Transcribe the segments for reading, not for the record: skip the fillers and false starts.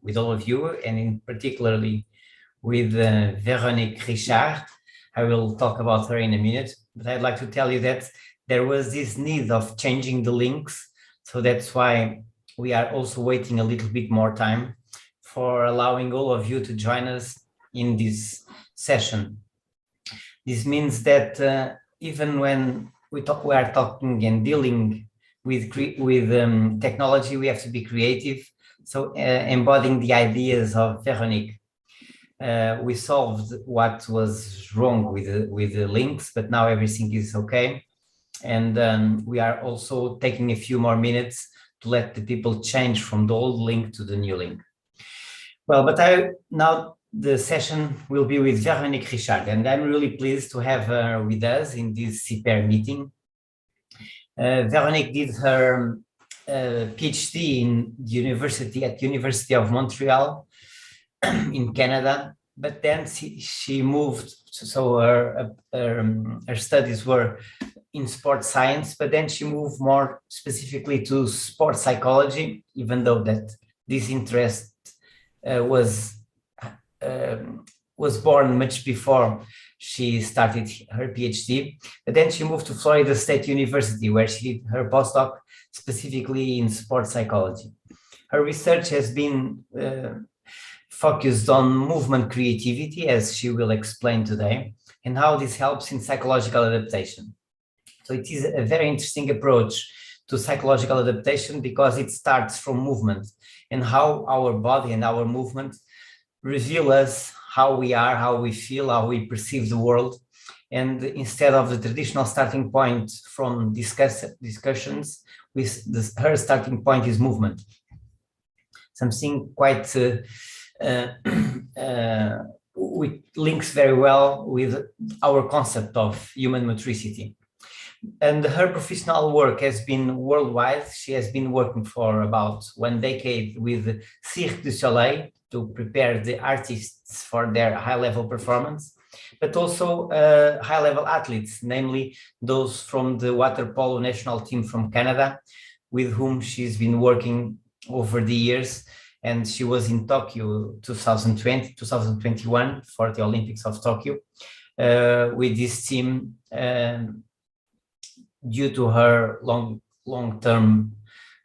with all of you, and in particularly with Véronique Richard. I will talk about her in a minute, but I'd like to tell you that there was this need of changing the links. So that's why we are also waiting a little bit more time for allowing all of you to join us in this session. This means that even when we are talking and dealing with technology, we have to be creative. So embodying the ideas of Véronique. We solved what was wrong with the links, but now everything is okay. And we are also taking a few more minutes to let the people change from the old link to the new link. Well, but now the session will be with Véronique Richard, and I'm really pleased to have her with us in this CIPER meeting. Véronique did her PhD in the University of Montreal in Canada, but then she moved, so her studies were in sports science, but then she moved more specifically to sports psychology, even though that this interest was born much before she started her PhD. But then she moved to Florida State University, where she did her postdoc specifically in sports psychology. Her research has been focused on movement creativity, as she will explain today, and how this helps in psychological adaptation. So it is a very interesting approach to psychological adaptation because it starts from movement and how our body and our movement reveal us how we are, how we feel, how we perceive the world. And instead of the traditional starting point from discussions, her starting point is movement. Something quite which links very well with our concept of human motricity. And her professional work has been worldwide. She has been working for about 1 decade with Cirque du Soleil to prepare the artists for their high-level performance, but also high-level athletes, namely those from the water polo national team from Canada, with whom she's been working over the years. And she was in Tokyo 2021 for the Olympics of Tokyo with this team due to her long-term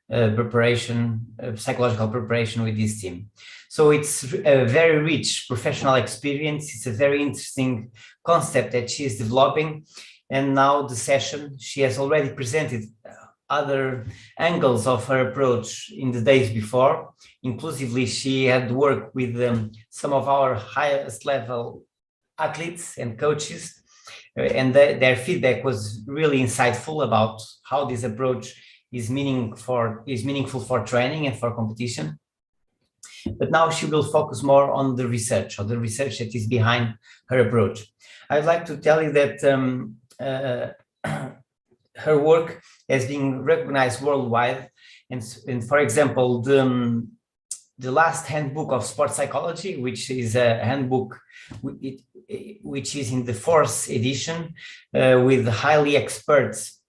preparation, psychological preparation with this team. So it's a very rich professional experience. It's a very interesting concept that she is developing. And now the session, she has already presented other angles of her approach in the days before. Inclusively, she had worked with some of our highest level athletes and coaches, and their feedback was really insightful about how this approach is meaningful for training and for competition. But now she will focus more on the research, or the research that is behind her approach. I'd like to tell you that her work has been recognized worldwide. And for example, the last handbook of sports psychology, which is a handbook which is in the 4th edition with highly experts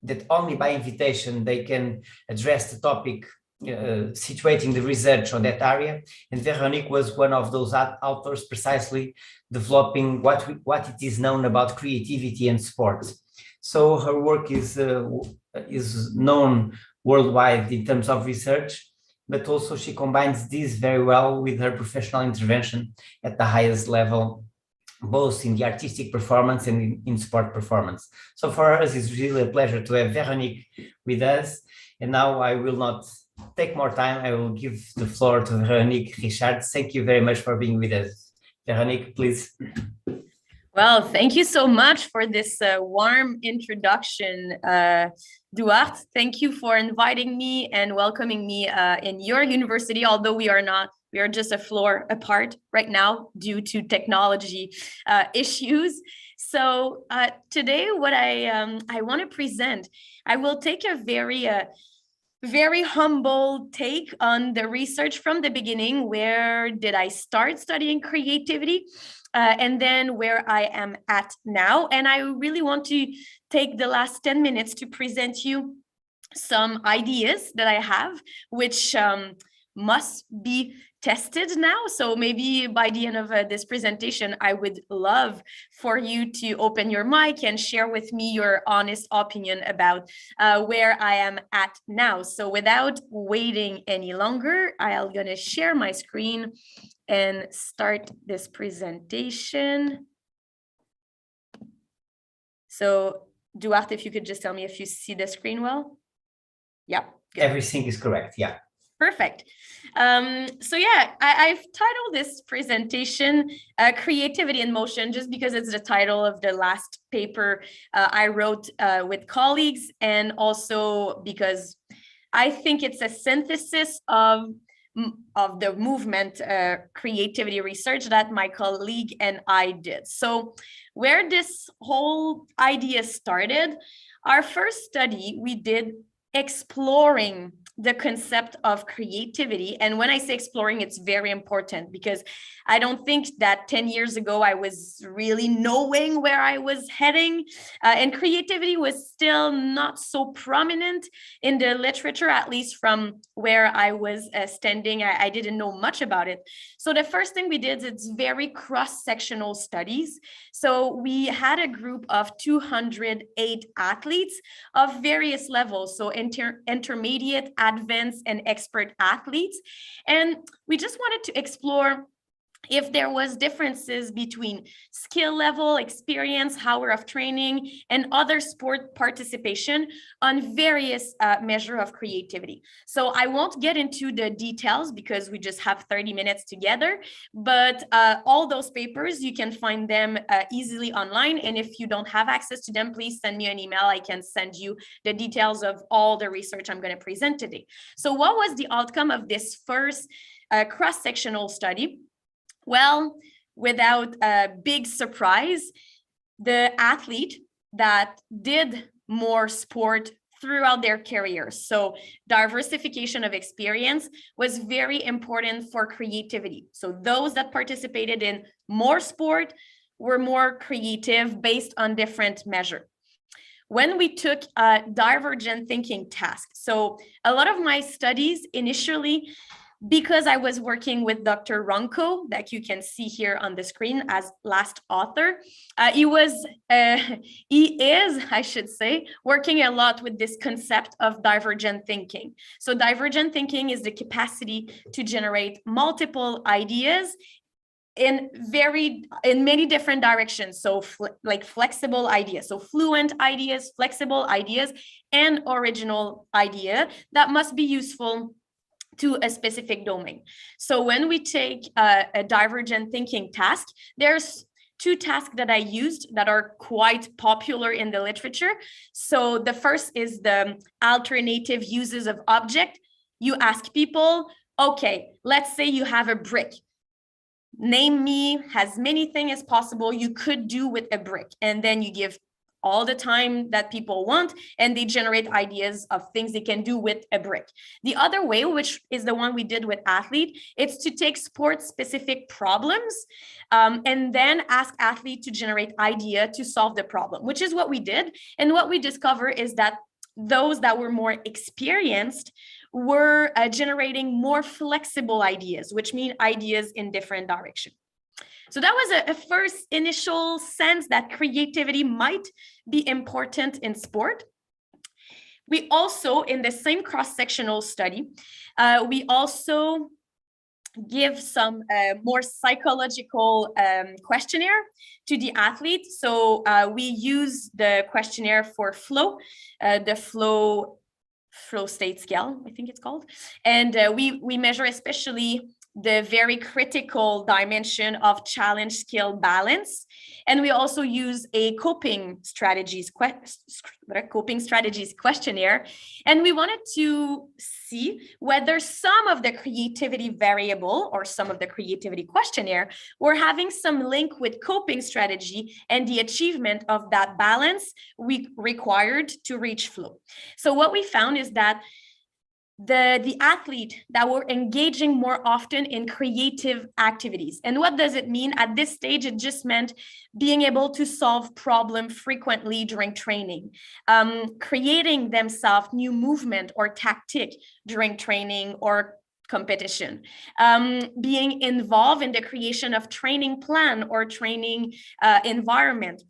that only by invitation they can address the topic, situating the research on that area. And Véronique was one of those authors precisely developing what it is known about creativity and sports. So her work is known worldwide in terms of research, but also she combines this very well with her professional intervention at the highest level, both in the artistic performance and in sport performance. So for us, it's really a pleasure to have Véronique with us. And now I will not take more time. I will give the floor to Véronique Richard. Thank you very much for being with us. Véronique, please. Well, thank you so much for this warm introduction, Duarte. Thank you for inviting me and welcoming me in your university, although we are not. We are just a floor apart right now due to technology issues. So today, what I want to present, I will take a very humble take on the research from the beginning. Where did I start studying creativity? And then where I am at now. And I really want to take the last 10 minutes to present you some ideas that I have, which must be tested now. So maybe by the end of this presentation, I would love for you to open your mic and share with me your honest opinion about where I am at now. So without waiting any longer, I'm gonna share my screen and start this presentation. So Duarte, if you could just tell me if you see the screen well. Yeah. Good. Everything is correct, yeah. Perfect. So yeah, I've titled this presentation Creativity in Motion, just because it's the title of the last paper I wrote with colleagues, and also because I think it's a synthesis of the movement creativity research that my colleague and I did. So where this whole idea started, our first study we did exploring the concept of creativity. And when I say exploring, it's very important, because I don't think that 10 years ago I was really knowing where I was heading, and creativity was still not so prominent in the literature, at least from where I was standing. I didn't know much about it. So the first thing we did is very cross-sectional studies. So we had a group of 208 athletes of various levels, so intermediate, advanced, and expert athletes. And we just wanted to explore if there was differences between skill level, experience, hour of training, and other sport participation on various measure of creativity. So I won't get into the details because we just have 30 minutes together, but all those papers, you can find them easily online. And if you don't have access to them, please send me an email. I can send you the details of all the research I'm going to present today. So what was the outcome of this first cross-sectional study? Well, without a big surprise, the athlete that did more sport throughout their careers, so diversification of experience, was very important for creativity. So those that participated in more sport were more creative based on different measures. When we took a divergent thinking task, so a lot of my studies initially, because I was working with Dr. Ronco, that you can see here on the screen as last author, he is, I should say, working a lot with this concept of divergent thinking. So divergent thinking is the capacity to generate multiple ideas in many different directions. So like flexible ideas, so fluent ideas, flexible ideas, and original idea that must be useful to a specific domain. So when we take a divergent thinking task, there's two tasks that I used that are quite popular in the literature. So the first is the alternative uses of object. You ask people, okay, let's say you have a brick. Name me as many things as possible you could do with a brick. And then you give all the time that people want, and they generate ideas of things they can do with a brick. The other way, which is the one we did with athlete, it's to take sport-specific problems and then ask athlete to generate idea to solve the problem, which is what we did. And what we discover is that those that were more experienced were generating more flexible ideas, which mean ideas in different directions. So that was a first initial sense that creativity might be important in sport. We also, in the same cross-sectional study, we also give some more psychological questionnaire to the athlete. So we use the questionnaire for flow, the flow state scale, I think it's called. And we measure especially the very critical dimension of challenge skill balance. And we also use a coping strategies questionnaire. And we wanted to see whether some of the creativity variable or some of the creativity questionnaire were having some link with coping strategy and the achievement of that balance we required to reach flow. So what we found is that the athlete that were engaging more often in creative activities. And what does it mean? At this stage, it just meant being able to solve problems frequently during training, creating themselves new movement or tactic during training, or competition, being involved in the creation of training plan or training environment.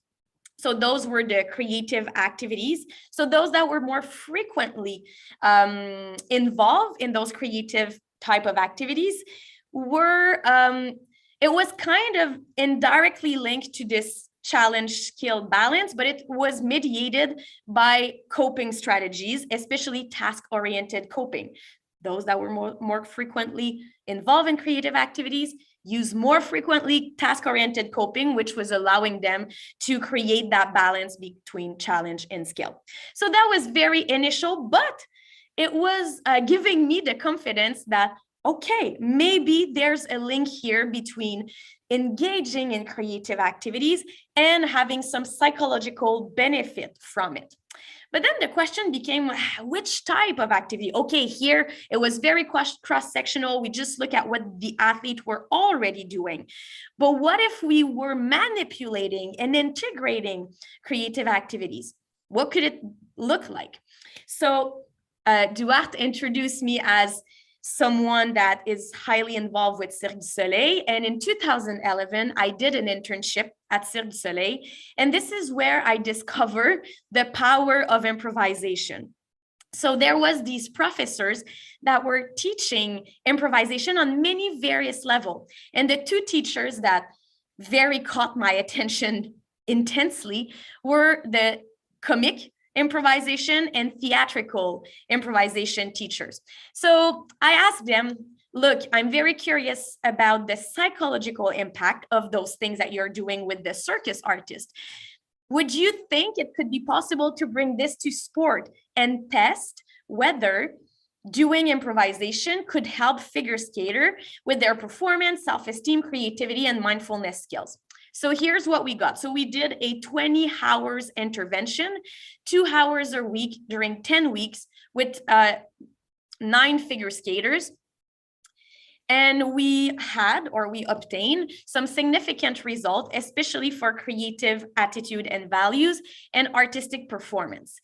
So those were the creative activities. So those that were more frequently involved in those creative type of activities were, it was kind of indirectly linked to this challenge skill balance, but it was mediated by coping strategies, especially task-oriented coping. Those that were more frequently involved in creative activities use more frequently task-oriented coping, which was allowing them to create that balance between challenge and skill. So that was very initial, but it was giving me the confidence that, okay, maybe there's a link here between engaging in creative activities and having some psychological benefit from it. But then the question became, which type of activity? Okay, here it was very cross-sectional. We just look at what the athletes were already doing. But what if we were manipulating and integrating creative activities? What could it look like? So Duarte introduced me as someone that is highly involved with Cirque du Soleil. And in 2011, I did an internship at Cirque du Soleil. And this is where I discovered the power of improvisation. So there was these professors that were teaching improvisation on many various levels. And the two teachers that very caught my attention intensely were the comic improvisation and theatrical improvisation teachers. So I asked them, look, I'm very curious about the psychological impact of those things that you're doing with the circus artist. Would you think it could be possible to bring this to sport and test whether doing improvisation could help figure skater with their performance, self-esteem, creativity, and mindfulness skills? So here's what we got. So we did a 20 hours intervention, 2 hours a week during 10 weeks with 9 figure skaters. And we obtained some significant results, especially for creative attitude and values and artistic performance.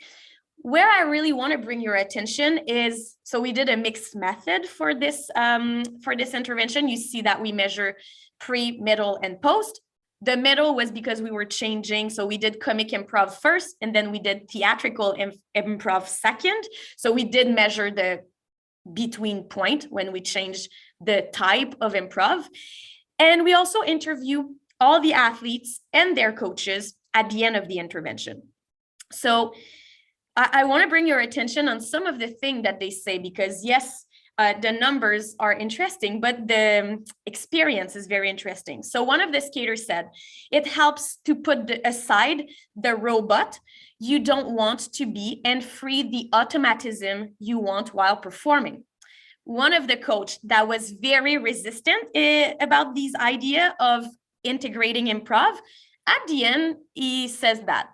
Where I really want to bring your attention is, so we did a mixed method for this intervention. You see that we measure pre, middle, and post. The middle was because we were changing. So we did comic improv first, and then we did theatrical improv second. So we did measure the between point when we changed the type of improv. And we also interview all the athletes and their coaches at the end of the intervention. So I want to bring your attention on some of the things that they say, because yes, the numbers are interesting, but the experience is very interesting. So one of the skaters said, it helps to put aside the robot you don't want to be and free the automatism you want while performing. One of the coach that was very resistant about this idea of integrating improv, at the end, he says that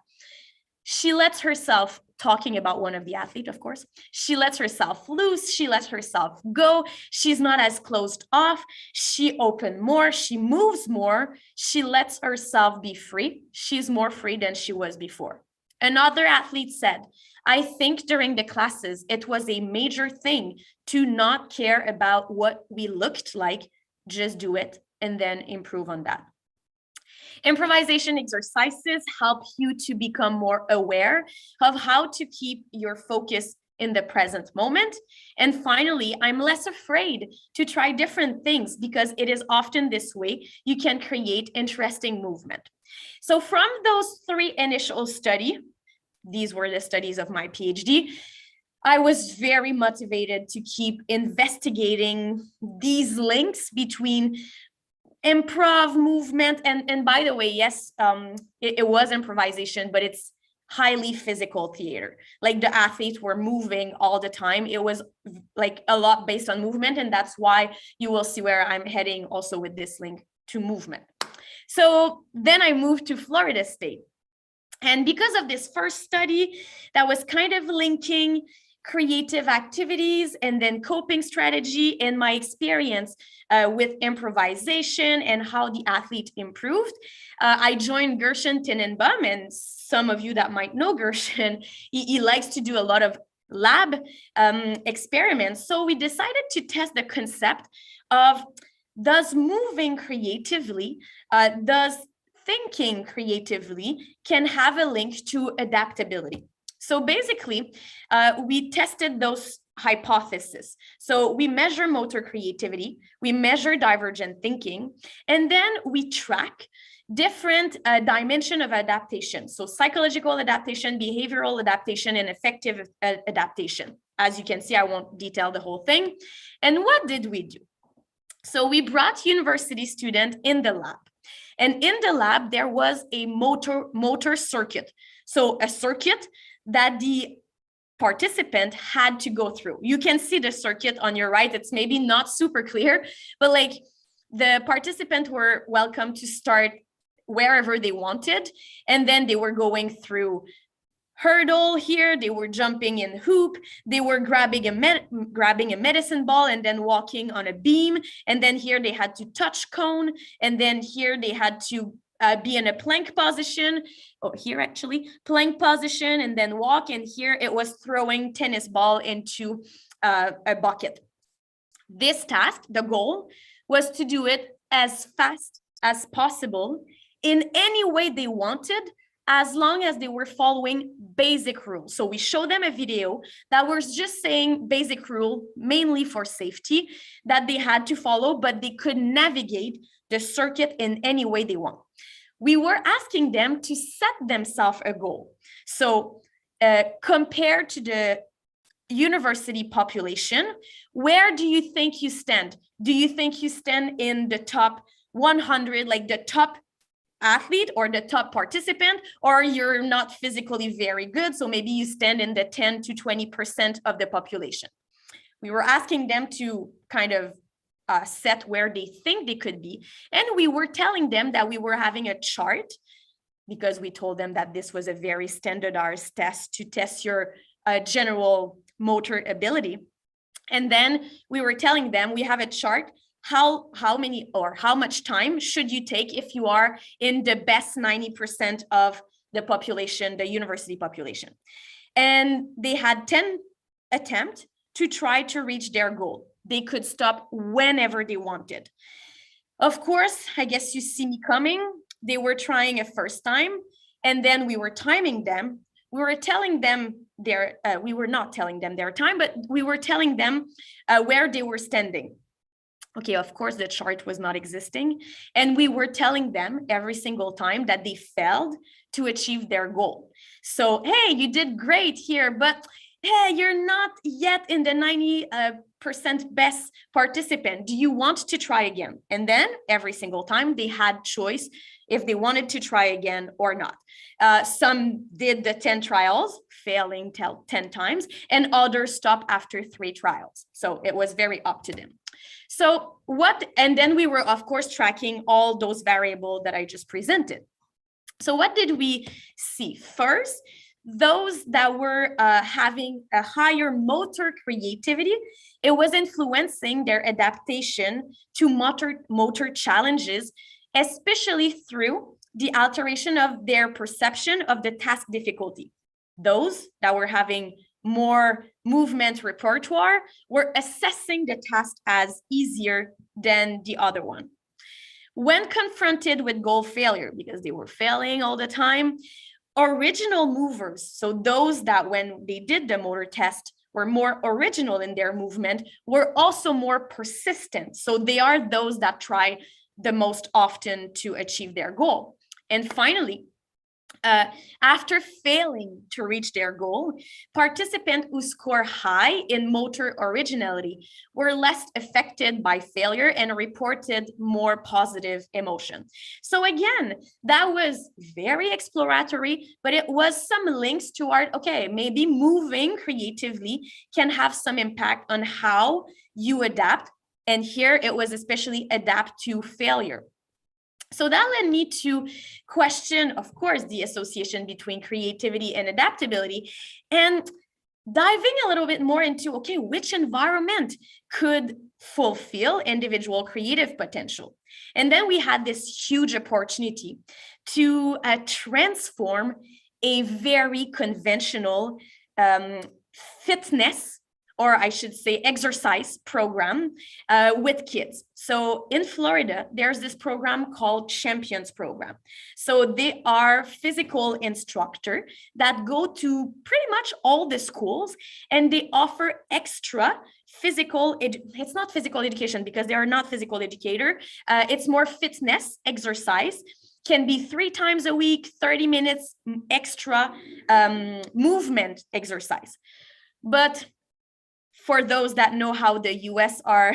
she lets herself, talking about one of the athletes, of course, she lets herself loose, she lets herself go, she's not as closed off, she opens more, she moves more, she lets herself be free, she's more free than she was before. Another athlete said, I think during the classes, it was a major thing to not care about what we looked like, just do it and then improve on that. Improvisation exercises help you to become more aware of how to keep your focus in the present moment. And finally, I'm less afraid to try different things because it is often this way you can create interesting movement. So from those 3 initial studies, these were the studies of my PhD, I was very motivated to keep investigating these links between improv movement. And by the way, yes, it was improvisation, but it's highly physical theater. Like the athletes were moving all the time. It was like a lot based on movement. And that's why you will see where I'm heading also with this link to movement. So then I moved to Florida State. And because of this first study that was kind of linking creative activities and then coping strategy and my experience with improvisation and how the athlete improved, I joined Gershon Tenenbaum, and some of you that might know Gershon, he likes to do a lot of lab experiments. So we decided to test the concept of, does moving creatively, does thinking creatively can have a link to adaptability? So basically, we tested those hypotheses. So we measure motor creativity, we measure divergent thinking, and then we track different dimension of adaptation. So psychological adaptation, behavioral adaptation, and effective adaptation. As you can see, I won't detail the whole thing. And what did we do? So we brought university students in the lab. And in the lab, there was a motor circuit. So a circuit that the participant had to go through. You can see the circuit on your right. It's maybe not super clear, but like the participants were welcome to start wherever they wanted. And then they were going through hurdle here, they were jumping in hoop, they were grabbing a medicine ball and then walking on a beam. And then here they had to touch cone. And then here they had to be in a plank position, or here actually, plank position, and then walk. And here it was throwing tennis ball into a bucket. This task, the goal, was to do it as fast as possible in any way they wanted, as long as they were following basic rules. So we showed them a video that was just saying basic rule, mainly for safety, that they had to follow, but they could navigate the circuit in any way they want. We were asking them to set themselves a goal. So compared to the university population, where do you think you stand? Do you think you stand in the top 100, like the top athlete or the top participant, or you're not physically very good, so maybe you stand in the 10 to 20% of the population? We were asking them to kind of set where they think they could be, and we were telling them that we were having a chart, because we told them that this was a very standardized test to test your general motor ability. And then we were telling them, we have a chart, how many or how much time should you take if you are in the best 90% of the population, the university population. And they had 10 attempts to try to reach their goal. They could stop whenever they wanted. Of course, I guess you see me coming. They were trying a first time, and then we were timing them. We were telling them we were not telling them their time, but we were telling them where they were standing. Okay, of course, the chart was not existing. And we were telling them every single time that they failed to achieve their goal. So, hey, you did great here, but hey, you're not yet in the 90% best participant. Do you want to try again? And then every single time they had choice if they wanted to try again or not. Some did the 10 trials, failing 10 times, and others stopped after 3 trials. So it was very up to them. So and then we were, of course, tracking all those variables that I just presented. So what did we see? First, those that were having a higher motor creativity, it was influencing their adaptation to motor challenges, especially through the alteration of their perception of the task difficulty. Those that were having more movement repertoire were assessing the task as easier than the other one. When confronted with goal failure, because they were failing all the time, original movers, so those that when they did the motor test were more original in their movement, were also more persistent. So they are those that try the most often to achieve their goal. And finally, after failing to reach their goal, participants who score high in motor originality were less affected by failure and reported more positive emotion. So again, that was very exploratory, but it was some links toward, okay, maybe moving creatively can have some impact on how you adapt. And here it was especially adapt to failure. So that led me to question, of course, the association between creativity and adaptability, and diving a little bit more into, okay, which environment could fulfill individual creative potential? And then we had this huge opportunity to transform a very conventional fitness, or I should say exercise program with kids. So in Florida, there's this program called Champions Program. So they are physical instructor that go to pretty much all the schools, and they offer extra physical, it's not physical education because they are not physical educator. It's more fitness exercise, can be 3 times a week, 30 minutes extra movement exercise. But for those that know how the US are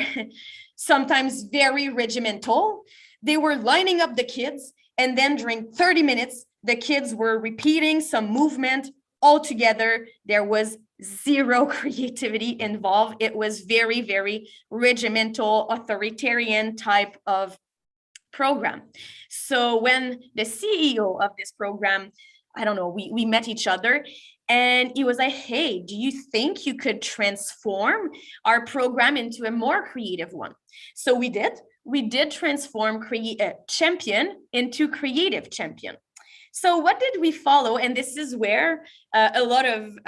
sometimes very regimental, they were lining up the kids, and then during 30 minutes, the kids were repeating some movement all together. There was zero creativity involved. It was very, very regimental, authoritarian type of program. So when the CEO of this program, I don't know, we met each other, and he was like, hey, do you think you could transform our program into a more creative one? So we did transform champion into creative champion. So what did we follow? And this is where a lot of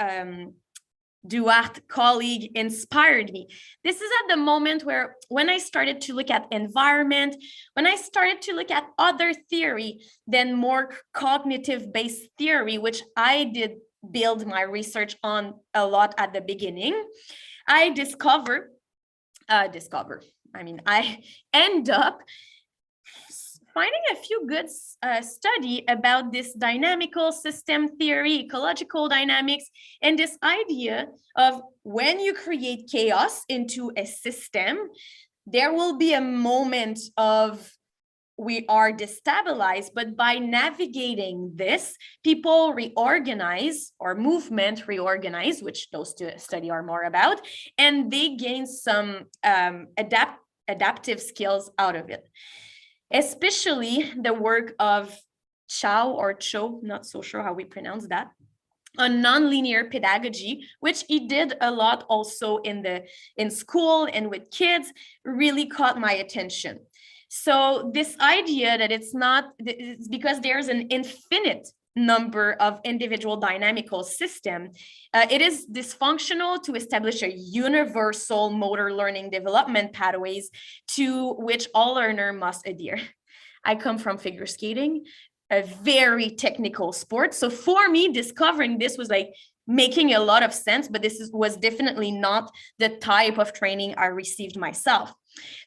Duarte colleague inspired me. This is at the moment where when I started to look at environment, when I started to look at other theory than more cognitive-based theory, which I did build my research on a lot at the beginning, I I end up finding a few good study about this dynamical system theory, ecological dynamics, and this idea of when you create chaos into a system, there will be a moment of we are destabilized, but by navigating this, people reorganize, or movement reorganize, which those two studies are more about, and they gain some adaptive skills out of it. Especially the work of Cho, not so sure how we pronounce that, on nonlinear pedagogy, which he did a lot also in school and with kids, really caught my attention. So this idea that it's because there's an infinite number of individual dynamical system, it is dysfunctional to establish a universal motor learning development pathways to which all learner must adhere. I come from figure skating, a very technical sport. So for me, discovering this was like making a lot of sense, but this was definitely not the type of training I received myself.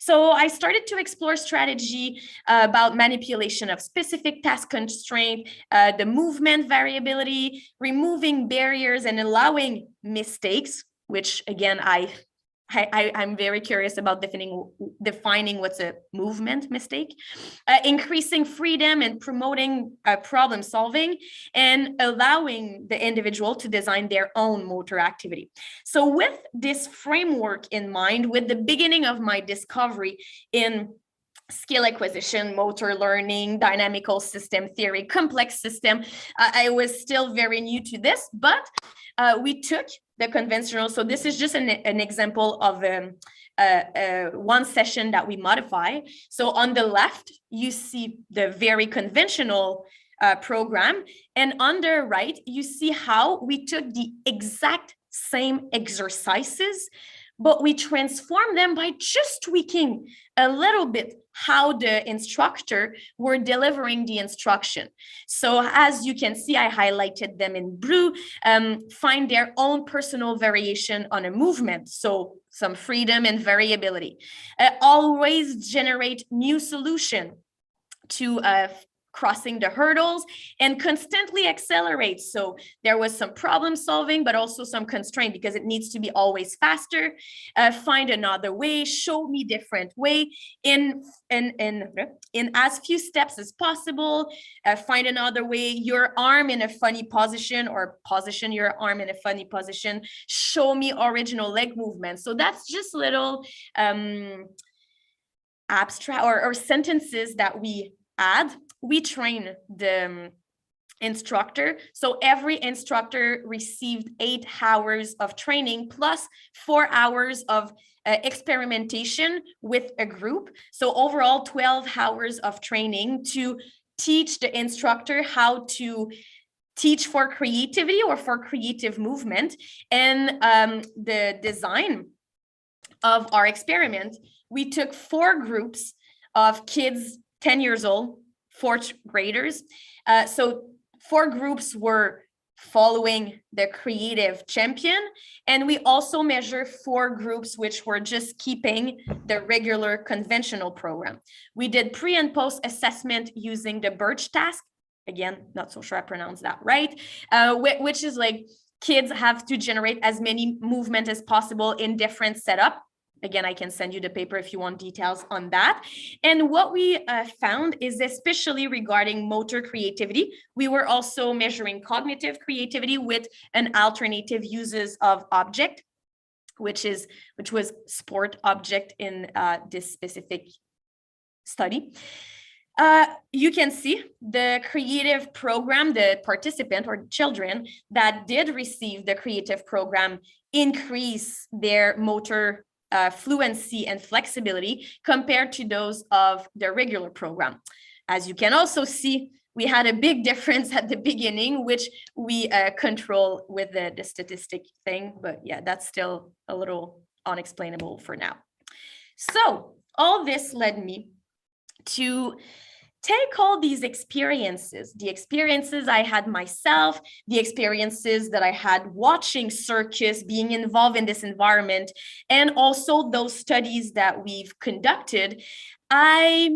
So I started to explore strategy about manipulation of specific task constraint, the movement variability, removing barriers and allowing mistakes, which again, I'm very curious about defining what's a movement mistake, increasing freedom and promoting problem solving, and allowing the individual to design their own motor activity. So with this framework in mind, with the beginning of my discovery in skill acquisition, motor learning, dynamical system theory, complex system, I was still very new to this, but we took the conventional. So this is just an example of one session that we modify. So on the left, you see the very conventional program. And on the right, you see how we took the exact same exercises, but we transformed them by just tweaking a little bit how the instructor were delivering the instruction. So as you can see, I highlighted them in blue, find their own personal variation on a movement. So some freedom and variability. Always generate new solution to crossing the hurdles and constantly accelerate. So there was some problem solving, but also some constraint because it needs to be always faster. Find another way, show me different way in as few steps as possible. Find another way, your arm in a funny position, or position your arm in a funny position. Show me original leg movement. So that's just little abstract or sentences that we add. We train the instructor. So every instructor received 8 hours of training plus 4 hours of experimentation with a group. So overall 12 hours of training to teach the instructor how to teach for creativity or for creative movement. And the design of our experiment, we took 4 groups of kids 10 years old, 4th graders. So 4 groups were following the creative champion, and we also measure 4 groups which were just keeping the regular conventional program. We did pre and post assessment using the Birch task. Again, not so sure I pronounced that right, which is like kids have to generate as many movement as possible in different setup. Again, I can send you the paper if you want details on that. And what we found is, especially regarding motor creativity, we were also measuring cognitive creativity with an alternative uses of object, which was sport object in this specific study. You can see the creative program, the participant or children that did receive the creative program increase their motor fluency and flexibility compared to those of the regular program. As you can also see, we had a big difference at the beginning, which we control with the statistic thing, but yeah, that's still a little unexplainable for now. So all this led me to take all these experiences, the experiences I had myself, the experiences that I had watching circus, being involved in this environment, and also those studies that we've conducted. I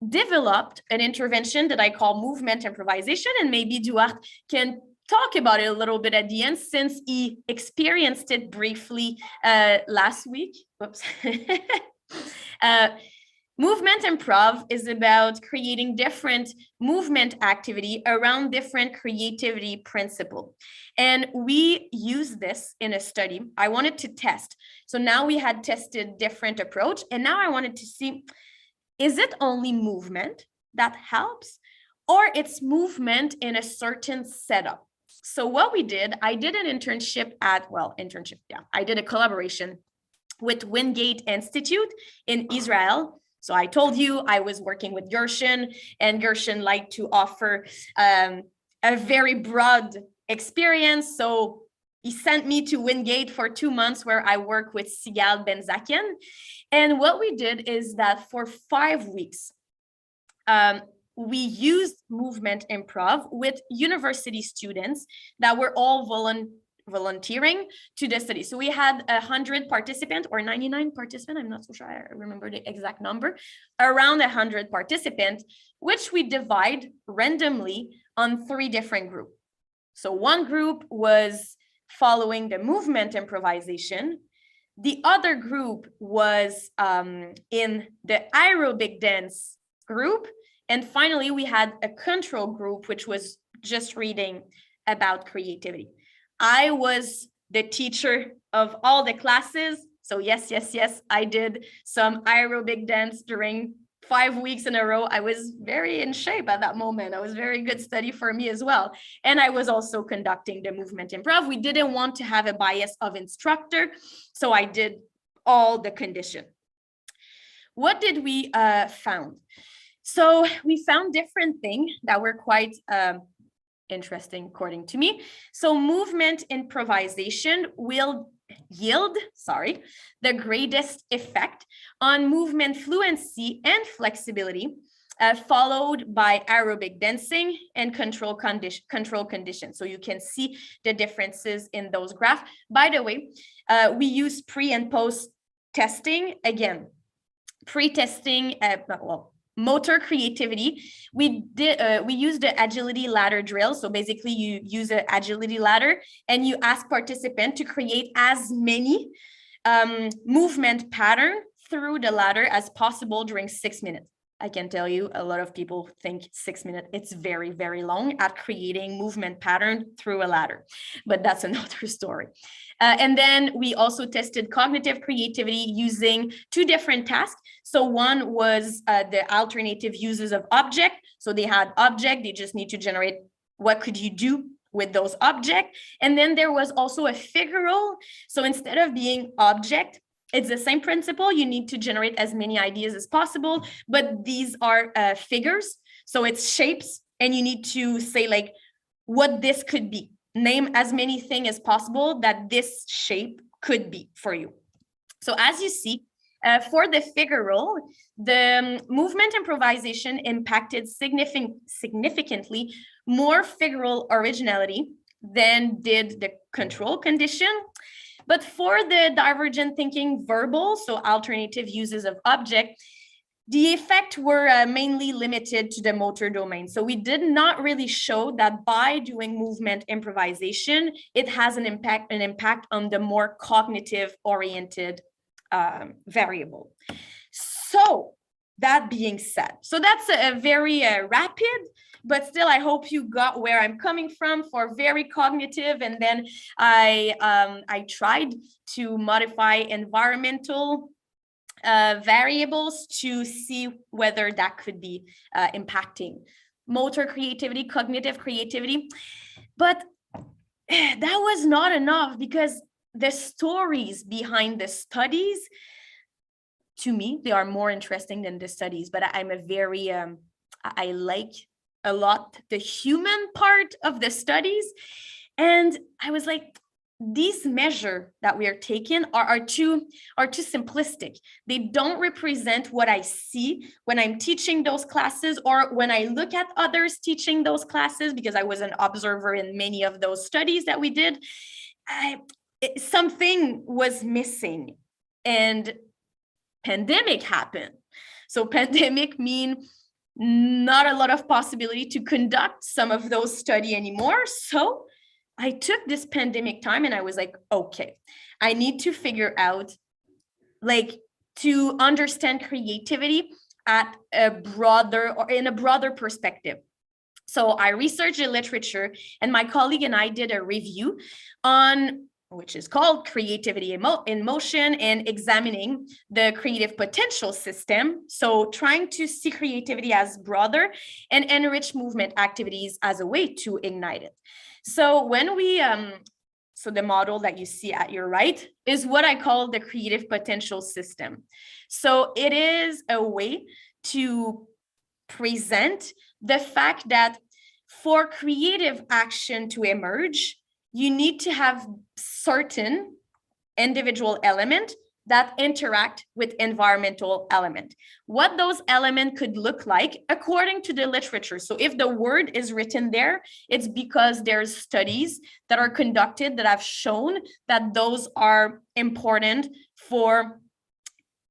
developed an intervention that I call movement improvisation, and maybe Duarte can talk about it a little bit at the end, since he experienced it briefly last week. Whoops. Movement improv is about creating different movement activity around different creativity principle. And we use this in a study. I wanted to test. So now we had tested different approach, and now I wanted to see, is it only movement that helps, or it's movement in a certain setup? So what we did, I did an internship I did a collaboration with Wingate Institute in Israel. So I told you I was working with Gershon, and Gershon liked to offer a very broad experience. So he sent me to Wingate for 2 months, where I work with Sigal Benzakian. And what we did is that for 5 weeks, we used movement improv with university students that were all volunteering to the study. So we had 100 participants or 99 participants. I'm not so sure I remember the exact number, around 100 participants, which we divide randomly on 3 different groups. So one group was following the movement improvisation. The other group was in the aerobic dance group. And finally, we had a control group, which was just reading about creativity. I was the teacher of all the classes. So yes, I did some aerobic dance during 5 weeks in a row. I was very in shape at that moment. It was very good study for me as well. And I was also conducting the movement improv. We didn't want to have a bias of instructor, so I did all the condition. What did we found? So we found different things that were quite interesting according to me. So movement improvisation will yield, the greatest effect on movement fluency and flexibility, followed by aerobic dancing and control conditions. So you can see the differences in those graphs. By the way, we use pre and post testing. Again, pre-testing, motor creativity, we used the agility ladder drill. So basically you use an agility ladder and you ask participants to create as many movement pattern through the ladder as possible during 6 minutes. I can tell you, a lot of people think 6 minutes, it's very, very long at creating movement pattern through a ladder, but that's another story. And then we also tested cognitive creativity using 2 different tasks. So one was the alternative uses of object. So they had object, they just need to generate what could you do with those objects. And then there was also a figural. So instead of being object, it's the same principle. You need to generate as many ideas as possible, but these are figures. So it's shapes, and you need to say like, what this could be. Name as many things as possible that this shape could be for you. So as you see, for the figure role, the movement improvisation impacted significantly more figural originality than did the control condition. But for the divergent thinking verbal, so alternative uses of object, the effect were mainly limited to the motor domain. So we did not really show that by doing movement improvisation, it has an impact on the more cognitive oriented variable. So that being said, so that's a very rapid, but still I hope you got where I'm coming from for very cognitive. And then I tried to modify environmental variables to see whether that could be impacting motor creativity, cognitive creativity. But that was not enough, because the stories behind the studies, to me, they are more interesting than the studies. But I'm a very, I like a lot the human part of the studies. And I was like, these measures that we are taking are too simplistic. They don't represent what I see when I'm teaching those classes, or when I look at others teaching those classes, because I was an observer in many of those studies that we did. Something was missing, and pandemic happened. So pandemic mean not a lot of possibility to conduct some of those studies anymore. So I took this pandemic time and I was like, okay, I need to figure out, like, to understand creativity at a broader, or in a broader perspective. So I researched the literature, and my colleague and I did a review on, which is called Creativity in Motion, and examining the creative potential system. So trying to see creativity as broader and enrich movement activities as a way to ignite it. So when we, so the model that you see at your right is what I call the creative potential system. So it is a way to present the fact that for creative action to emerge, you need to have certain individual elements that interact with environmental element. What those elements could look like according to the literature. So if the word is written there, it's because there's studies that are conducted that have shown that those are important for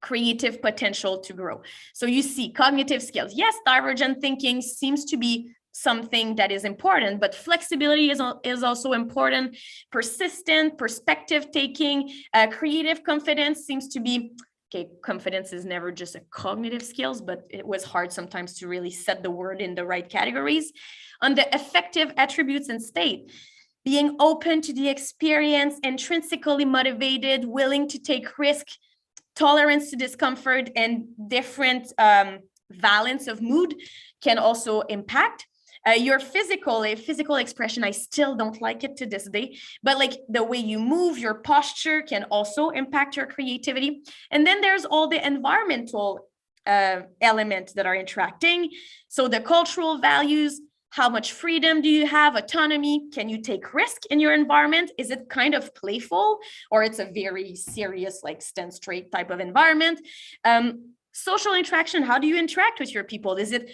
creative potential to grow. So you see cognitive skills. Yes, divergent thinking seems to be something that is important, but flexibility is also important. Persistent, perspective taking, creative confidence seems to be, okay, confidence is never just a cognitive skills, but it was hard sometimes to really set the word in the right categories. On the affective attributes and state, being open to the experience, intrinsically motivated, willing to take risk, tolerance to discomfort, and different valence of mood can also impact. Your physical expression, I still don't like it to this day, but like the way you move, your posture can also impact your creativity. And then there's all the environmental elements that are interacting. So the cultural values, how much freedom do you have, autonomy, can you take risk in your environment? Is it kind of playful, or it's a very serious, like stand straight type of environment? Social interaction, how do you interact with your people? Is it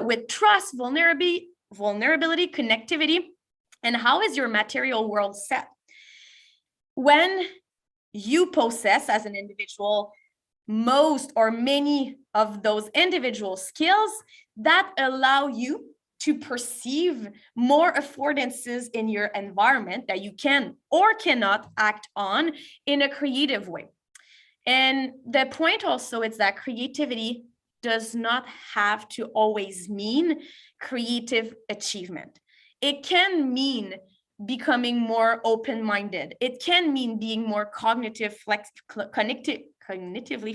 with trust, vulnerability, connectivity? And how is your material world set? When you possess as an individual most or many of those individual skills that allow you to perceive more affordances in your environment that you can or cannot act on in a creative way. And the point also is that creativity does not have to always mean creative achievement. It can mean becoming more open-minded. It can mean being more cognitively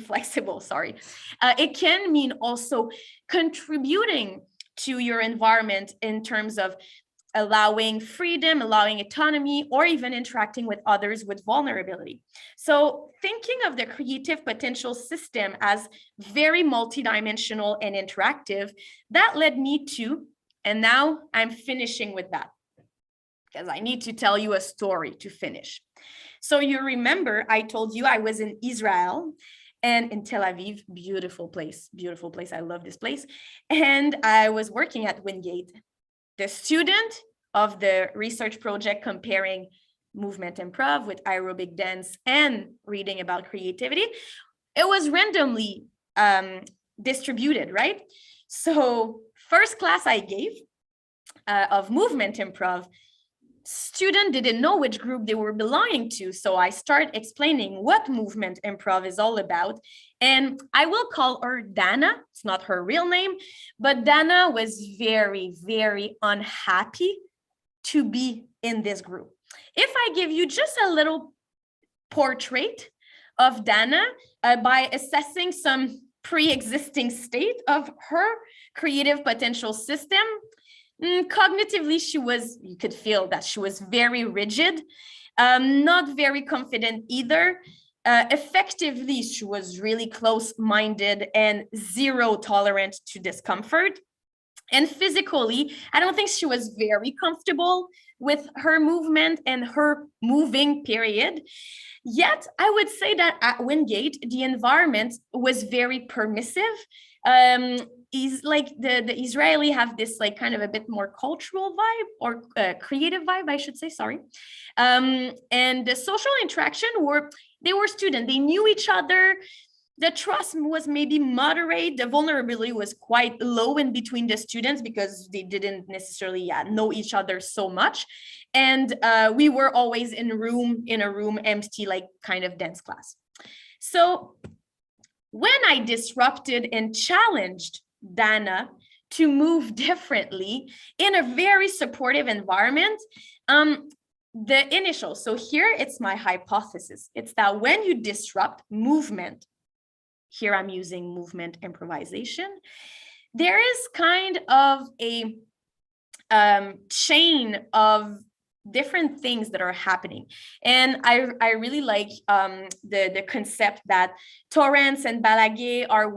flexible, sorry. It can mean also contributing to your environment in terms of allowing freedom, allowing autonomy, or even interacting with others with vulnerability. So thinking of the creative potential system as very multidimensional and interactive, that led me to, and now I'm finishing with that. because I need to tell you a story to finish. So you remember I told you I was in Israel and in Tel Aviv, beautiful place. I love this place. And I was working at Wingate. The student of the research project comparing movement improv with aerobic dance and reading about creativity, it was randomly distributed, right? So first class I gave of movement improv, student didn't know which group they were belonging to. So I start explaining what movement improv is all about. And I will call her Dana. It's not her real name, but Dana was very, very unhappy to be in this group. If I give you just a little portrait of Dana by assessing some pre-existing state of her creative potential system, cognitively, you could feel that she was very rigid, not very confident either. Effectively, she was really close-minded and zero tolerant to discomfort. And physically, I don't think she was very comfortable with her movement and her moving period. Yet, I would say that at Wingate, the environment was very permissive. Is like the Israeli have this like kind of a bit more cultural vibe or creative vibe, I should say, sorry. And the social interaction they were students, they knew each other. The trust was maybe moderate. The vulnerability was quite low in between the students because they didn't necessarily know each other so much. And we were always in a room empty, like kind of dance class. So when I disrupted and challenged Dana to move differently in a very supportive environment, so here it's my hypothesis. It's that when you disrupt movement, here I'm using movement improvisation, there is kind of a chain of different things that are happening. And I really like the concept that Torrance and Balaguer are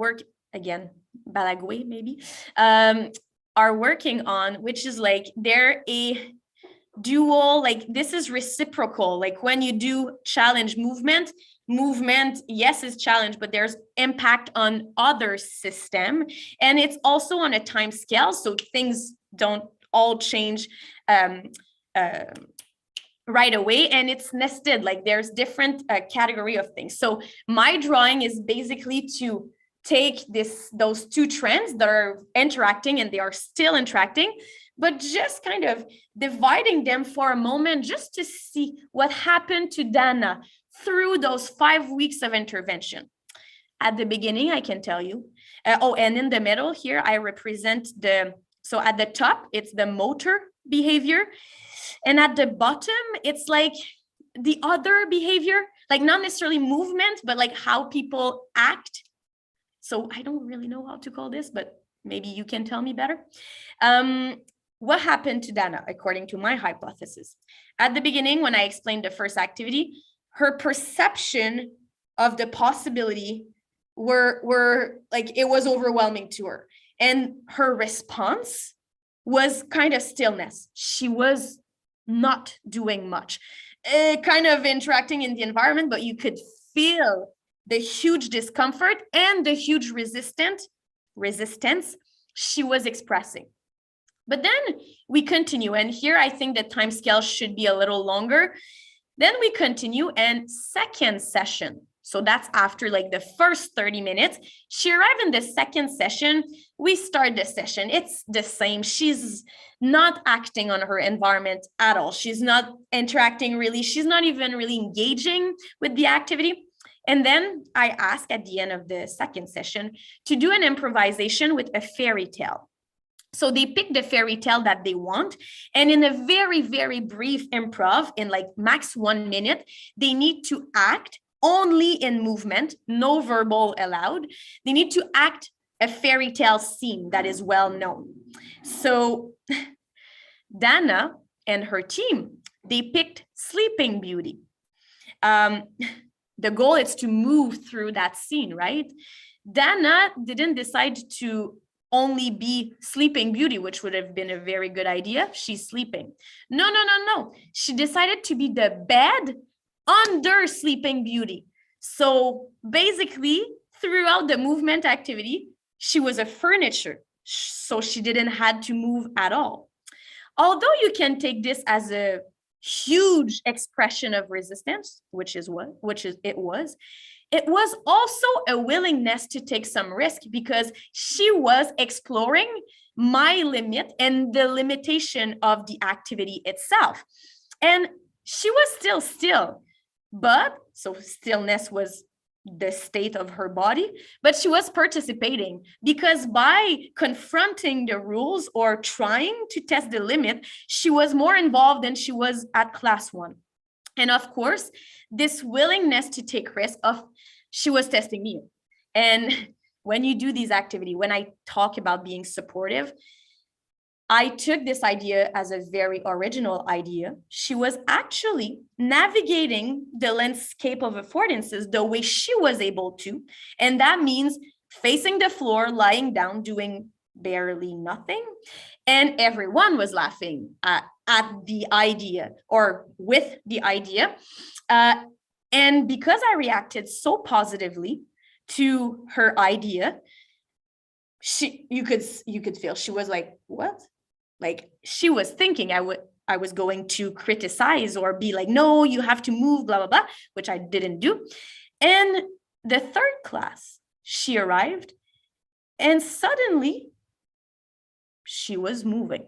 working on, which is like they're a dual, like this is reciprocal. Like when you do challenge movement, yes, is challenge, but there's impact on other system. And it's also on a time scale. So things don't all change right away, and it's nested, like there's different category of things. So my drawing is basically to take those two trends that are interacting, and they are still interacting, but just kind of dividing them for a moment just to see what happened to Dana through those 5 weeks of intervention. At the beginning, I can tell you, and in the middle here, I represent so at the top, it's the motor behavior. And at the bottom, it's like the other behavior, like not necessarily movement, but like how people act. So I don't really know how to call this, but maybe you can tell me better. What happened to Dana, according to my hypothesis? At the beginning, when I explained the first activity, her perception of the possibility were like, it was overwhelming to her. And her response was kind of stillness. She was not doing much, kind of interacting in the environment, but you could feel the huge discomfort and the huge resistance she was expressing. But then we continue, and here I think the time scale should be a little longer. Then we continue, and second session. So that's after like the first 30 minutes. She arrived in the second session. We start the session. It's the same. She's not acting on her environment at all. She's not interacting really. She's not even really engaging with the activity. And then I ask at the end of the second session to do an improvisation with a fairy tale. So they pick the fairy tale that they want. And in a very, very brief improv, in like max 1 minute, they need to act only in movement, no verbal allowed. They need to act a fairy tale scene that is well known. So Dana and her team, they picked Sleeping Beauty. The goal is to move through that scene, right? Dana didn't decide to only be Sleeping Beauty, which would have been a very good idea. She's sleeping. No. She decided to be the bed under Sleeping Beauty. So basically, throughout the movement activity, she was a furniture. So she didn't have to move at all. Although you can take this as a huge expression of resistance, which it was also a willingness to take some risk, because she was exploring my limit and the limitation of the activity itself. And she was still, but so stillness was the state of her body, but she was participating, because by confronting the rules or trying to test the limit, she was more involved than she was at class 1. And of course, this willingness to take risk she was testing me. And when you do these activities, when I talk about being supportive, I took this idea as a very original idea. She was actually navigating the landscape of affordances the way she was able to. And that means facing the floor, lying down, doing barely nothing. And everyone was laughing at the idea or with the idea. And because I reacted so positively to her idea, you could feel she was like, what? Like she was thinking I was going to criticize or be like, no, you have to move, blah, blah, blah, which I didn't do. And the third class, she arrived and suddenly she was moving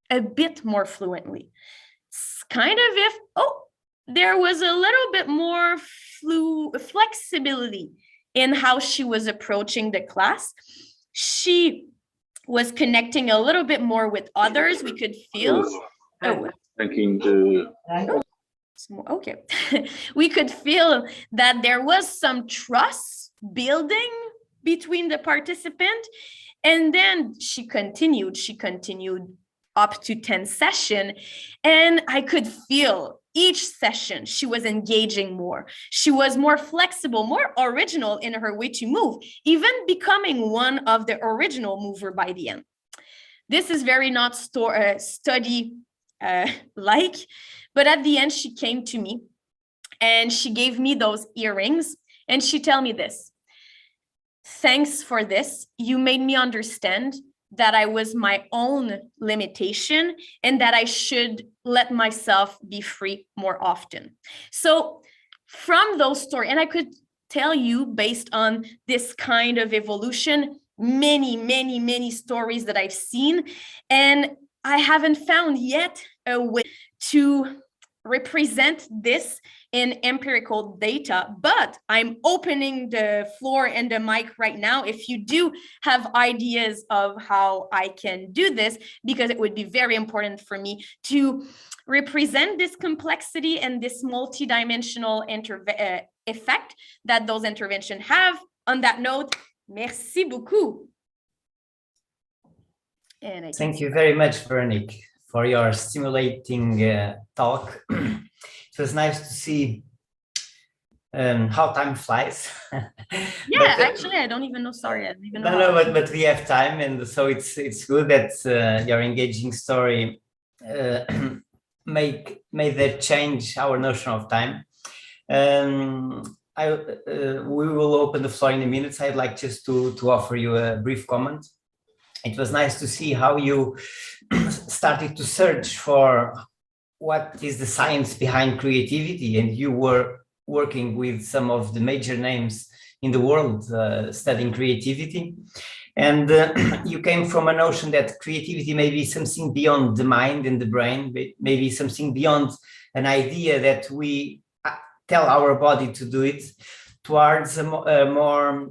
a bit more fluently. It's kind of if, there was a little bit more flexibility in how she was approaching the class. She was connecting a little bit more with others. We could feel. Okay. We could feel that there was some trust building between the participant. And then she continued up to 10 sessions. And I could feel each session she was engaging more. She was more flexible, more original in her way to move, even becoming one of the original mover by the end. This is very not study like, but at the end she came to me and she gave me those earrings and she told me this: thanks for this. You made me understand that I was my own limitation and that I should let myself be free more often. So from those stories, and I could tell you based on this kind of evolution, many stories that I've seen, and I haven't found yet a way to represent this in empirical data, but I'm opening the floor and the mic right now if you do have ideas of how I can do this, because it would be very important for me to represent this complexity and this multidimensional effect that those interventions have. On that note, merci beaucoup. And thank you very much, Véronique, for your stimulating talk. It was nice to see how time flies. Yeah, but, actually, I don't even know. Sorry, I don't even know. No, but we have time, and so it's good that your engaging story made that change our notion of time. We will open the floor in a minute. I'd like just to offer you a brief comment. It was nice to see how you started to search for what is the science behind creativity, and you were working with some of the major names in the world studying creativity. And you came from a notion that creativity may be something beyond the mind and the brain, maybe something beyond an idea that we tell our body to do it, towards a more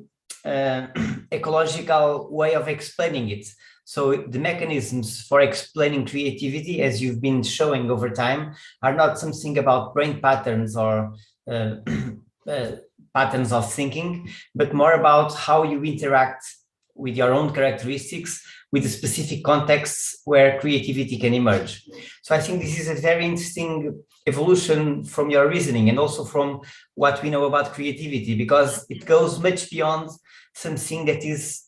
ecological way of explaining it. So the mechanisms for explaining creativity, as you've been showing over time, are not something about brain patterns or patterns of thinking, but more about how you interact with your own characteristics, with the specific contexts where creativity can emerge. So I think this is a very interesting evolution from your reasoning and also from what we know about creativity, because it goes much beyond something that is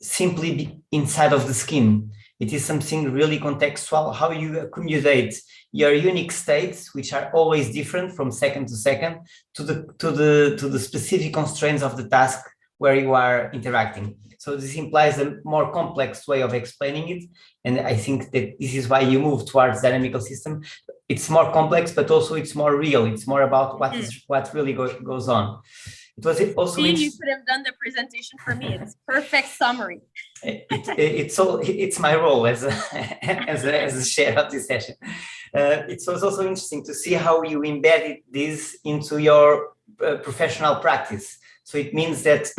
simply be inside of the skin. It is something really contextual, how you accumulate your unique states, which are always different from second to second, to the specific constraints of the task where you are interacting. So this implies a more complex way of explaining it. And I think that this is why you move towards dynamical system. It's more complex, but also it's more real. It's more about what really goes on. It was also you could have done the presentation for me. It's perfect summary. It's my role as a share of this session. It was also interesting to see how you embedded this into your professional practice. So it means that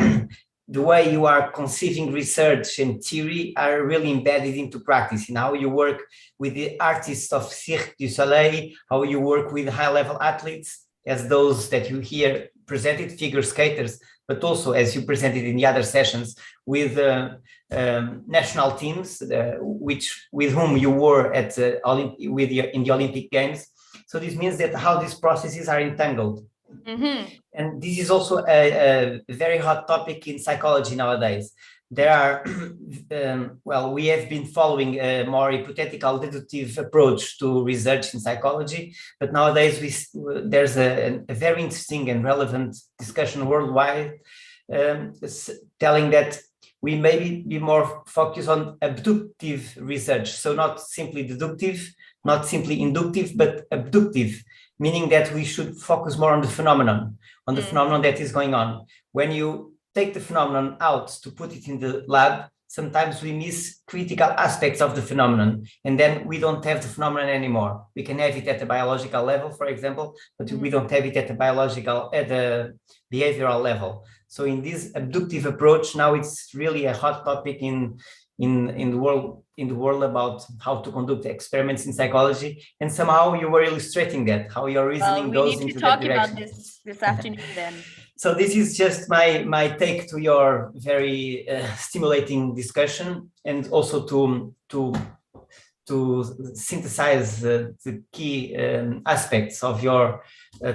the way you are conceiving research and theory are really embedded into practice, in how you work with the artists of Cirque du Soleil, how you work with high-level athletes, as those that you hear presented, figure skaters, but also, as you presented in the other sessions, with national teams, with whom you were at in the Olympic Games. So this means that how these processes are entangled. And this is also a very hot topic in psychology nowadays. There are, we have been following a more hypothetical deductive approach to research in psychology, but nowadays there's a very interesting and relevant discussion worldwide telling that we maybe be more focused on abductive research. So not simply deductive, not simply inductive, but abductive, meaning that we should focus more on the phenomenon, phenomenon that is going on. When you take the phenomenon out to put it in the lab, sometimes we miss critical aspects of the phenomenon, and then we don't have the phenomenon anymore. We can have it at the biological level, for example, but we don't have it at the behavioral level. So in this abductive approach, now it's really a hot topic in the world about how to conduct experiments in psychology, and somehow you were illustrating that, how your reasoning goes into that direction. We need to talk about this afternoon then. So this is just my take to your very stimulating discussion, and also to synthesize the key aspects of your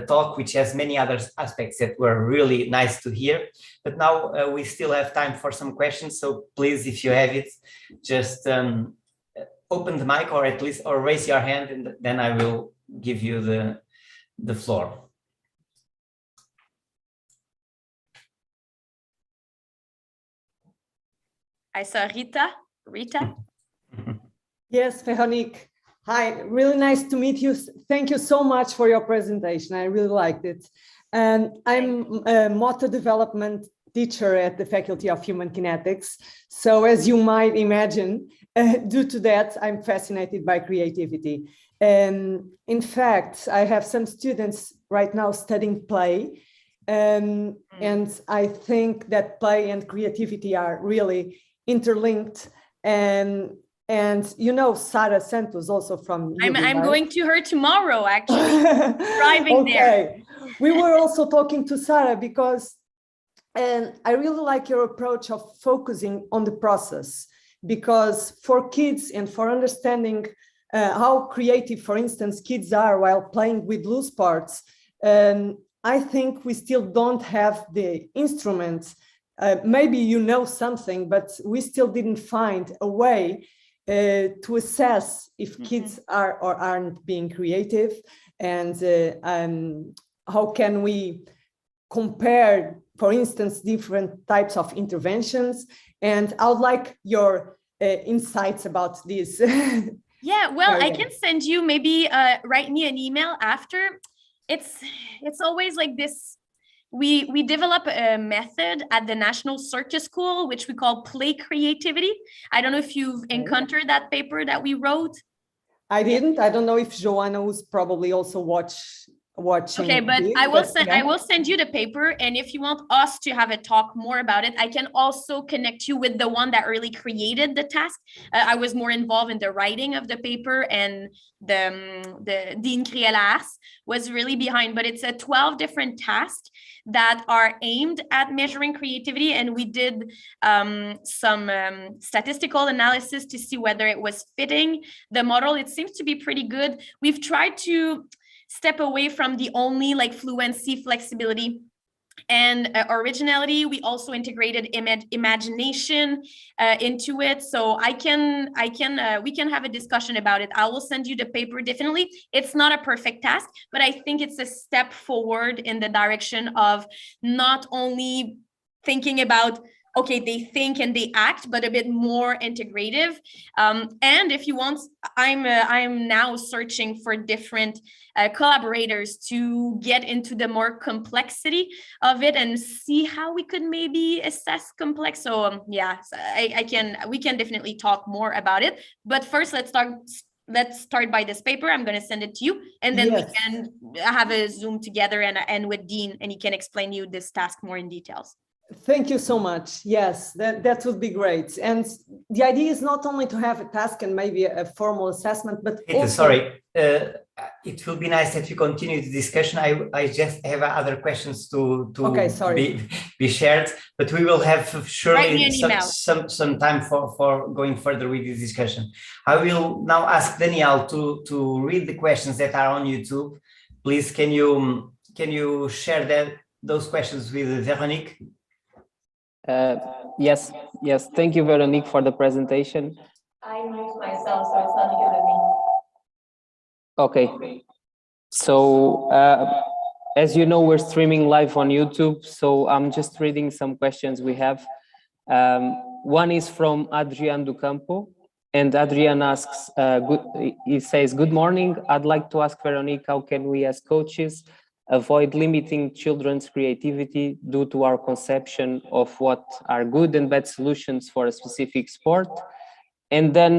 talk, which has many other aspects that were really nice to hear. But now we still have time for some questions. So please, if you have it, just open the mic, or at least raise your hand, and then I will give you the floor. I saw Rita. Rita? Yes, Véronique. Hi, really nice to meet you. Thank you so much for your presentation. I really liked it. And I'm a motor development teacher at the Faculty of Human Kinetics. So as you might imagine, due to that, I'm fascinated by creativity. And in fact, I have some students right now studying play. And I think that play and creativity are really interlinked. And you know Sara Santos also from I'm going to her tomorrow, actually. Driving there. We were also talking to Sara because I really like your approach of focusing on the process, because for kids and for understanding how creative, for instance, kids are while playing with loose parts, I think we still don't have the instruments. Maybe you know something, but we still didn't find a way to assess if kids are or aren't being creative, and how can we compare, for instance, different types of interventions. And I would like your insights about this. Yeah, well, I can send you, maybe write me an email after. It's always like this. We develop a method at the National Circus School, which we call play creativity. I don't know if you've encountered that paper that we wrote. I didn't. I don't know if Joanna was probably also watching. Okay, but I will send you the paper, and if you want us to have a talk more about it, I can also connect you with the one that really created the task. I was more involved in the writing of the paper, and the Dean Krielaars was really behind, but it's a 12 different tasks that are aimed at measuring creativity, and we did some statistical analysis to see whether it was fitting the model. It seems to be pretty good. We've tried to step away from the only like fluency, flexibility, And originality, we also integrated imagination into it. So we can have a discussion about it. I will send you the paper definitely. It's not a perfect task, but I think it's a step forward in the direction of not only thinking about, okay, they think and they act, but a bit more integrative. And if you want, I'm now searching for different collaborators to get into the more complexity of it and see how we could maybe assess complex. So yeah, we can definitely talk more about it. But first, let's start by this paper. I'm going to send it to you, and then Yes. we can have a Zoom together and with Dean, and he can explain you this task more in details. Thank you so much. Yes, that would be great. And the idea is not only to have a task and maybe a formal assessment, but also... Sorry, it will be nice if you continue the discussion. I just have other questions to okay, sorry. be shared, but we will have surely some time for going further with this discussion. I will now ask Danielle to read the questions that are on YouTube. Please, can you share those questions with Véronique? Yes. Thank you, Véronique, for the presentation. I mute myself, so it's not good of me. Okay. So, as you know, we're streaming live on YouTube, so I'm just reading some questions we have. One is from Adrian Ducampo, and Adrian asks, he says, "Good morning. I'd like to ask Véronique, how can we as coaches avoid limiting children's creativity due to our conception of what are good and bad solutions for a specific sport?" And then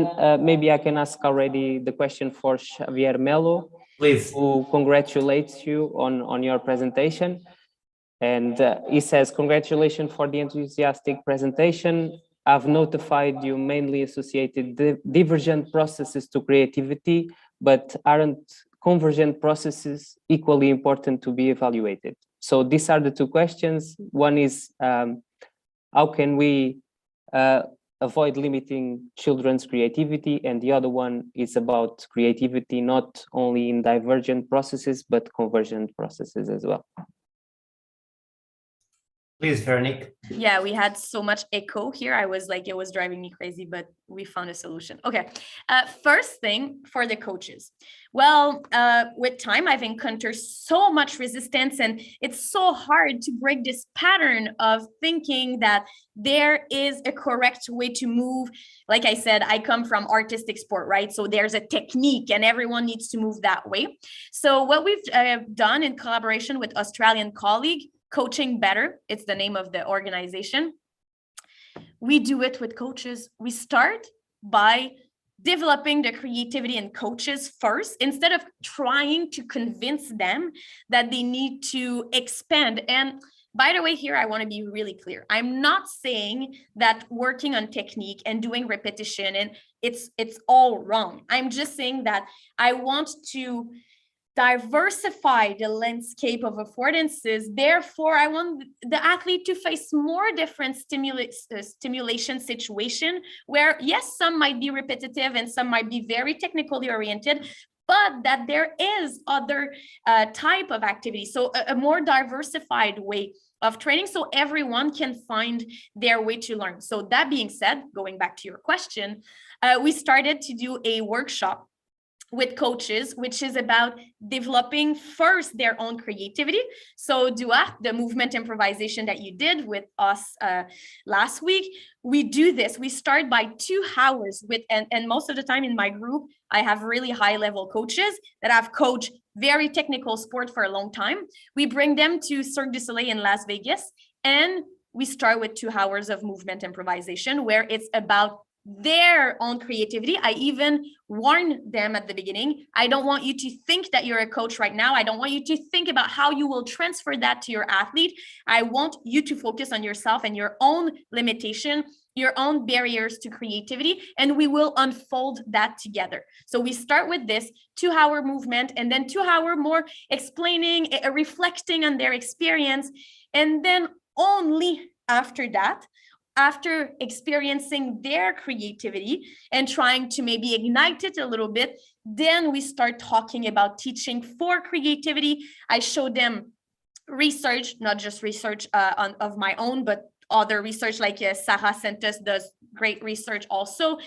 maybe I can ask already the question for Xavier Melo, please, who congratulates you on your presentation. And he says, "Congratulations for the enthusiastic presentation. I've notified you mainly associated divergent processes to creativity, but aren't convergent processes equally important to be evaluated?" So these are the two questions. One is, how can we avoid limiting children's creativity? And the other one is about creativity, not only in divergent processes, but convergent processes as well. Please, Véronique. Yeah, we had so much echo here. I was like, it was driving me crazy, but we found a solution. Okay, first thing for the coaches. Well, with time, I've encountered so much resistance, and it's so hard to break this pattern of thinking that there is a correct way to move. Like I said, I come from artistic sport, right? So there's a technique and everyone needs to move that way. So what we've done in collaboration with Australian colleague, Coaching Better, it's the name of the organization. We do it with coaches. We start by developing the creativity in coaches first, instead of trying to convince them that they need to expand. And by the way, here, I want to be really clear. I'm not saying that working on technique and doing repetition and it's all wrong. I'm just saying that I want to diversify the landscape of affordances. Therefore, I want the athlete to face more different stimulation situation where, yes, some might be repetitive and some might be very technically oriented, but that there is other type of activity. So a more diversified way of training so everyone can find their way to learn. So that being said, going back to your question, we started to do a workshop with coaches, which is about developing first their own creativity. So Duarte, the movement improvisation that you did with us last week, we do this. We start by 2 hours with, and most of the time in my group, I have really high level coaches that have coached very technical sport for a long time. We bring them to Cirque du Soleil in Las Vegas, and we start with 2 hours of movement improvisation where it's about their own creativity. I even warn them at the beginning, I don't want you to think that you're a coach right now. I don't want you to think about how you will transfer that to your athlete. I want you to focus on yourself and your own limitation, your own barriers to creativity, and we will unfold that together. So we start with this 2-hour movement, and then 2 hour more explaining, reflecting on their experience. And then only after that, after experiencing their creativity and trying to maybe ignite it a little bit, then we start talking about teaching for creativity. I show them research, not just research of my own, but other research, like Sarah Santos does great research also,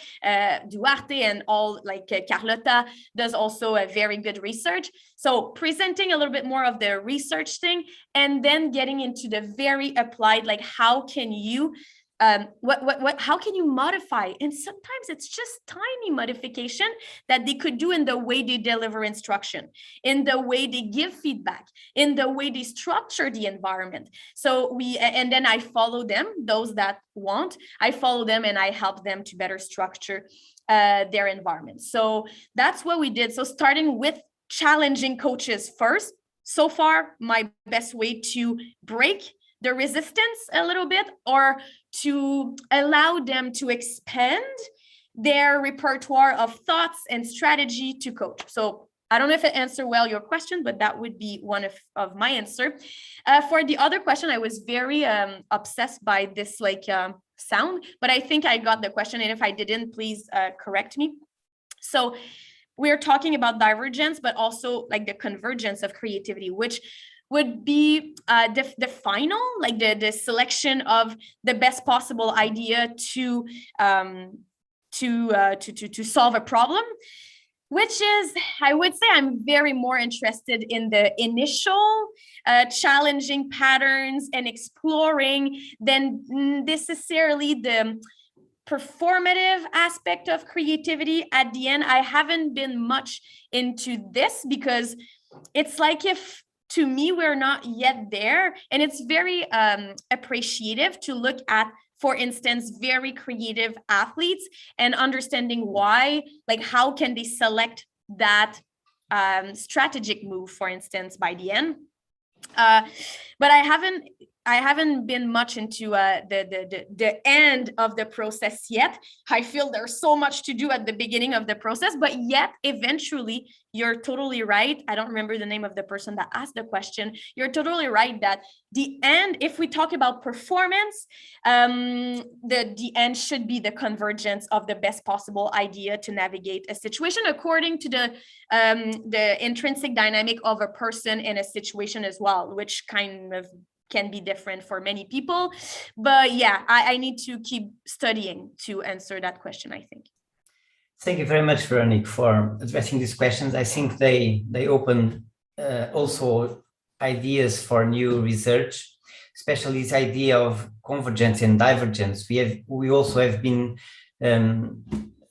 Duarte and all, like Carlota does also a very good research. So presenting a little bit more of the research thing, and then getting into the very applied, like how can you how can you modify? And sometimes it's just tiny modification that they could do in the way they deliver instruction, in the way they give feedback, in the way they structure the environment. So and then I follow them, those that want, I follow them and I help them to better structure their environment. So that's what we did. So starting with challenging coaches first, so far, my best way to break the resistance a little bit, or to allow them to expand their repertoire of thoughts and strategy to coach. So I don't know if it answered well your question, but that would be one of my answer. For the other question, I was very obsessed by this sound, but I think I got the question. And if I didn't, please correct me. So we're talking about divergence, but also like the convergence of creativity, which would be the final, like the selection of the best possible idea to solve a problem, which is, I would say, I'm very more interested in the initial challenging patterns and exploring than necessarily the performative aspect of creativity. At the end, I haven't been much into this because it's like, if to me, we're not yet there. And it's very appreciative to look at, for instance, very creative athletes and understanding why, like how can they select that strategic move, for instance, by the end. But I haven't been much into the end of the process yet. I feel there's so much to do at the beginning of the process, but yet eventually, you're totally right. I don't remember the name of the person that asked the question. You're totally right that the end, if we talk about performance, the end should be the convergence of the best possible idea to navigate a situation according to the intrinsic dynamic of a person in a situation as well, which kind of can be different for many people. But yeah, I need to keep studying to answer that question, I think. Thank you very much, Véronique, for addressing these questions. I think they open also ideas for new research, especially this idea of convergence and divergence. We also have been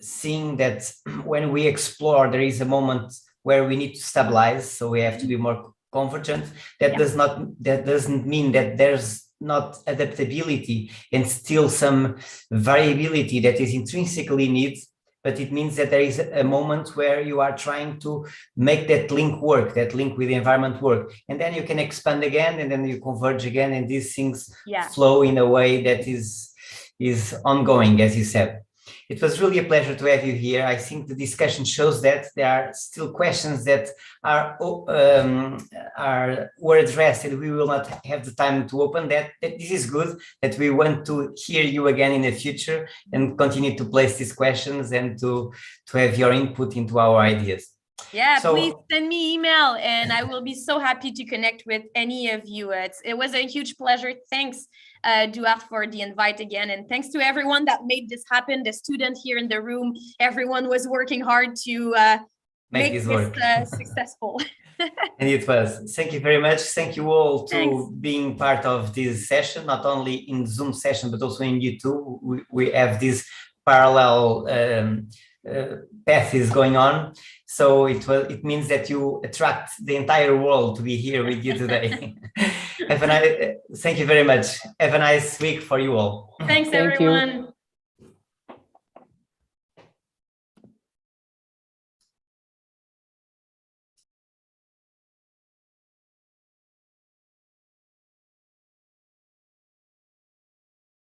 seeing that when we explore, there is a moment where we need to stabilize, so we have to be more convergent. That doesn't mean that there's not adaptability and still some variability that is intrinsically needed, but it means that there is a moment where you are trying to make that link work, that link with the environment work, and then you can expand again, and then you converge again, and these things flow in a way that is ongoing, as you said. It was really a pleasure to have you here. I think the discussion shows that there are still questions that were addressed and we will not have the time to open that. This is good, that we want to hear you again in the future and continue to place these questions and to have your input into our ideas. Yeah, so, please send me email and I will be so happy to connect with any of you. It was a huge pleasure. Thanks, Duarte, for the invite again. And thanks to everyone that made this happen, the student here in the room. Everyone was working hard to make this successful. And it was. Thank you very much. Thank you all to being part of this session, not only in Zoom session, but also in YouTube. We have this parallel path is going on. So it means that you attract the entire world to be here with you today. Thank you very much. Have a nice week for you all. Thanks, everyone.